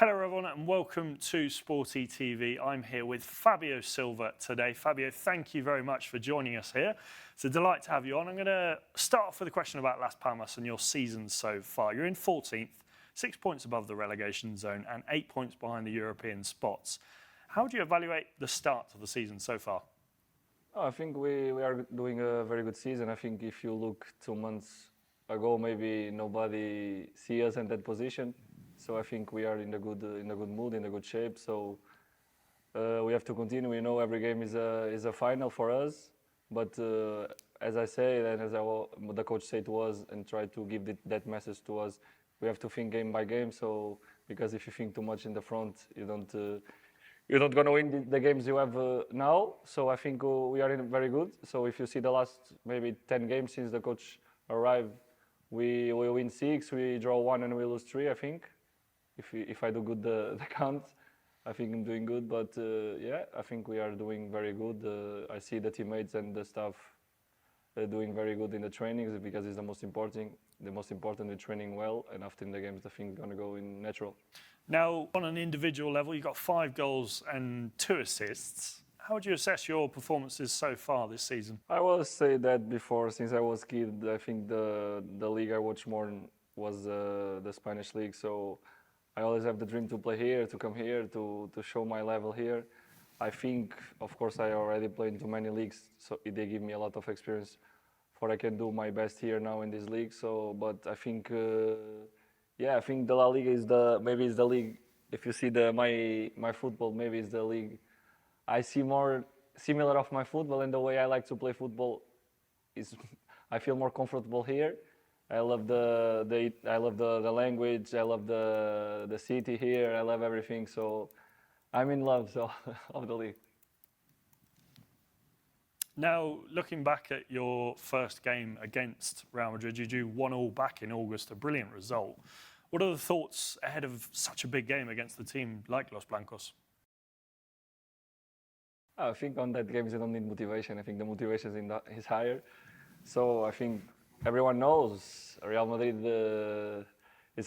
Hello everyone and welcome to SportyTV. I'm here with Fábio Silva today. Fábio, thank you very much for joining us here. It's a delight to have you on. I'm going to start off with a question about Las Palmas and your season so far. You're in 14th, 6 points above the relegation zone and 8 points behind the European spots. How do you evaluate the start of the season so far? I think we are doing a very good season. I think if you look 2 months ago, maybe nobody see us in that position. So I think we are in a good mood, in a good shape. So we have to continue. We know every game is a final for us. But as I say, and as the coach said to us, and try to give that message to us, we have to think game by game. So because if you think too much in the front, you're not going to win the games you have now. So I think we are in very good. So if you see the last maybe 10 games since the coach arrived, we win 6, we draw 1, and we lose 3. I think. If I do good the count, I think I'm doing good. But yeah, I think we are doing very good. I see the teammates and the staff doing very good in the trainings because it's the most important. The most important is training well, and after in the games, the thing's gonna go in natural. Now, on an individual level, you've got 5 goals and 2 assists. How would you assess your performances so far this season? I will say that before, since I was a kid, I think the league I watched more was the Spanish league. So I always have the dream to play here, to come here, to show my level here. I think, of course, I already played in too many leagues, so they give me a lot of experience for I can do my best here now in this league. So, but I think, yeah, I think the La Liga is maybe it's the league. If you see my football, maybe it's the league I see more similar of my football, and the way I like to play football is I feel more comfortable here. I love the language. I love the city here. I love everything. So I'm in love of the league. Now, looking back at your first game against Real Madrid, you drew 1-1 back in August, a brilliant result. What are the thoughts ahead of such a big game against a team like Los Blancos? I think on that game you don't need motivation. I think the motivation is higher. So I think everyone knows Real Madrid.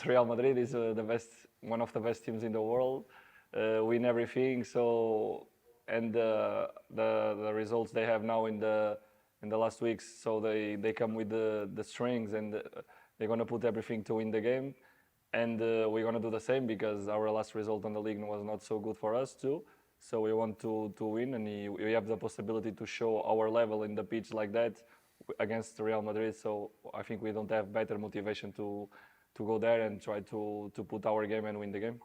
Real Madrid is the best, one of the best teams in the world. Win everything. So and the results they have now in the last weeks. So they come with the strings, and they're gonna put everything to win the game. And we're gonna do the same because our last result on the league was not so good for us too. So we want to win, and we have the possibility to show our level in the pitch like that against Real Madrid. So I think we don't have better motivation to go there and try to put our game and win the game.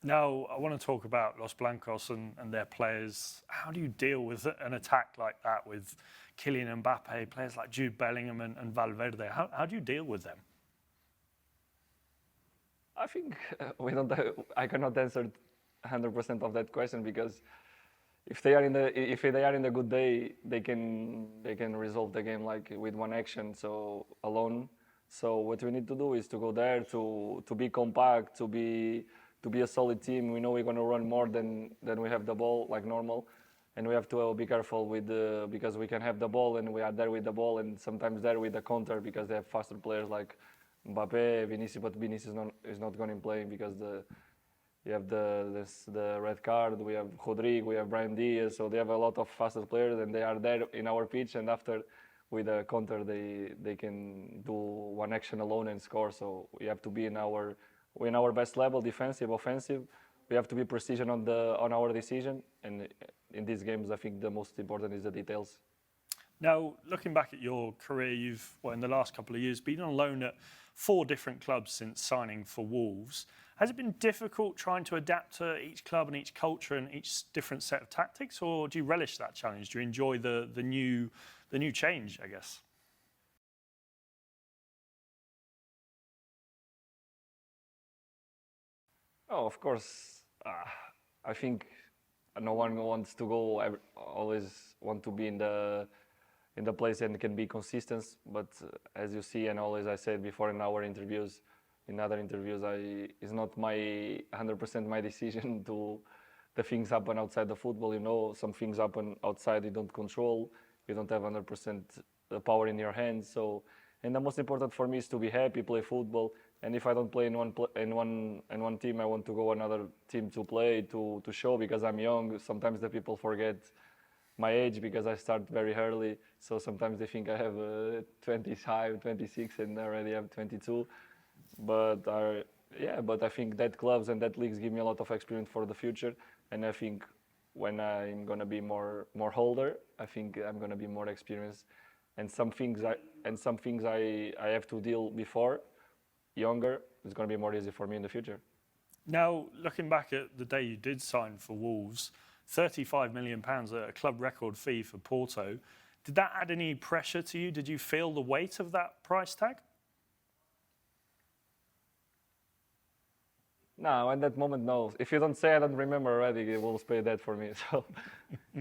Now, I want to talk about Los Blancos and their players. How do you deal with an attack like that with Kylian Mbappe, players like Jude Bellingham and Valverde? How do you deal with them? I think I cannot answer 100% of that question because if they are in the good day, they can resolve the game like with one action, so alone. So what we need to do is to go there to be compact, to be a solid team. We know we're gonna run more than we have the ball like normal, and we have to be careful with because we can have the ball and we are there with the ball, and sometimes there with the counter because they have faster players like Mbappe, Vinicius, but Vinicius is not going to play because you have the red card. We have Rodrigo, we have Brian Diaz, so they have a lot of faster players, and they are there in our pitch. And after, with a counter, they can do one action alone and score. So we have to be in our best level, defensive, offensive. We have to be precision on our decision. And in these games, I think the most important is the details. Now, looking back at your career, in the last couple of years, been on loan at 4 different clubs since signing for Wolves. Has it been difficult trying to adapt to each club and each culture and each different set of tactics, or do you relish that challenge? Do you enjoy the new change, I guess? Oh, of course. I think no one wants to go. Always want to be in the place and can be consistent. But as you see, and always I said before in other interviews, it's not my 100% my decision to the things happen outside the football. You know, some things happen outside you don't control. You don't have 100% the power in your hands. So, and the most important for me is to be happy, play football, And if I don't play in one team, I want to go another team to play to show, because I'm young. Sometimes the people forget my age because I start very early. So sometimes they think I have 25, 26, and I already have 22. But I think that clubs and that leagues give me a lot of experience for the future. And I think when I'm gonna be more older, I think I'm gonna be more experienced. And some things I have to deal before younger, it's going to be more easy for me in the future. Now, looking back at the day you did sign for Wolves, £35 million, a club record fee for Porto, did that add any pressure to you? Did you feel the weight of that price tag? No, at that moment, no. If you don't say, I don't remember already. Wolves paid that for me.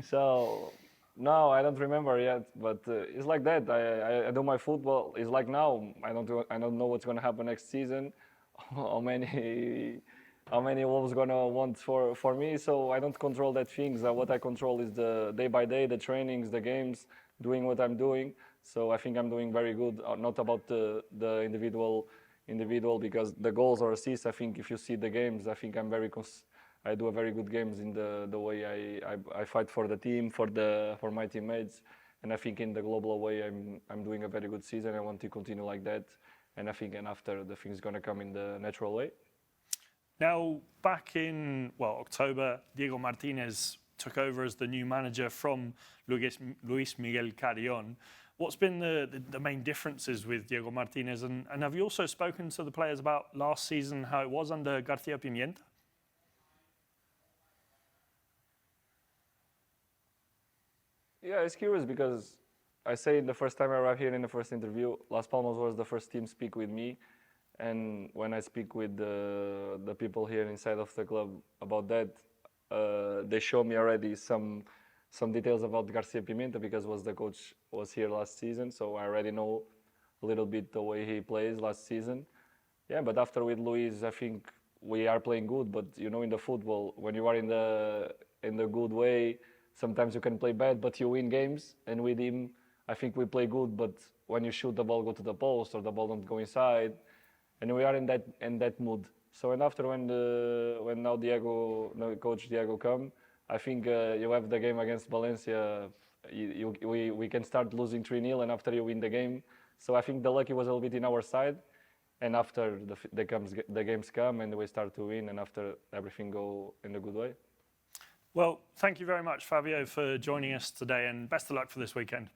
So no, I don't remember yet. But it's like that. I do my football. It's like now. I don't know what's gonna happen next season. How many Wolves gonna want for me? So I don't control that things. What I control is the day by day, the trainings, the games, doing what I'm doing. So I think I'm doing very good. Not about the individual, because the goals or assists, I think if you see the games, I think I do a very good games in the way I fight for the team, for my teammates, and I think in the global way I'm doing a very good season. I want to continue like that, and I think after the things gonna come in the natural way. Now, back in October, Diego Martinez took over as the new manager from Luis Miguel Carrion. What's been the main differences with Diego Martinez? And have you also spoken to the players about last season, how it was under García Pimienta? Yeah, it's curious because I say the first time I arrived here in the first interview, Las Palmas was the first team speak with me. And when I speak with the people here inside of the club about that, they show me already some details about García Pimienta, because the coach was here last season, so I already know a little bit the way he plays last season. Yeah, but after with Luis, I think we are playing good. But you know, in the football, when you are in the good way, sometimes you can play bad, but you win games. And with him, I think we play good. But when you shoot, the ball go to the post or the ball don't go inside, and we are in that mood. So and after when now Coach Diego come, I think you have the game against Valencia. We can start losing 3-0, and after you win the game. So I think the lucky was a little bit in our side, and after the games come and we start to win, and after everything go in a good way. Well, thank you very much, Fábio, for joining us today, and best of luck for this weekend.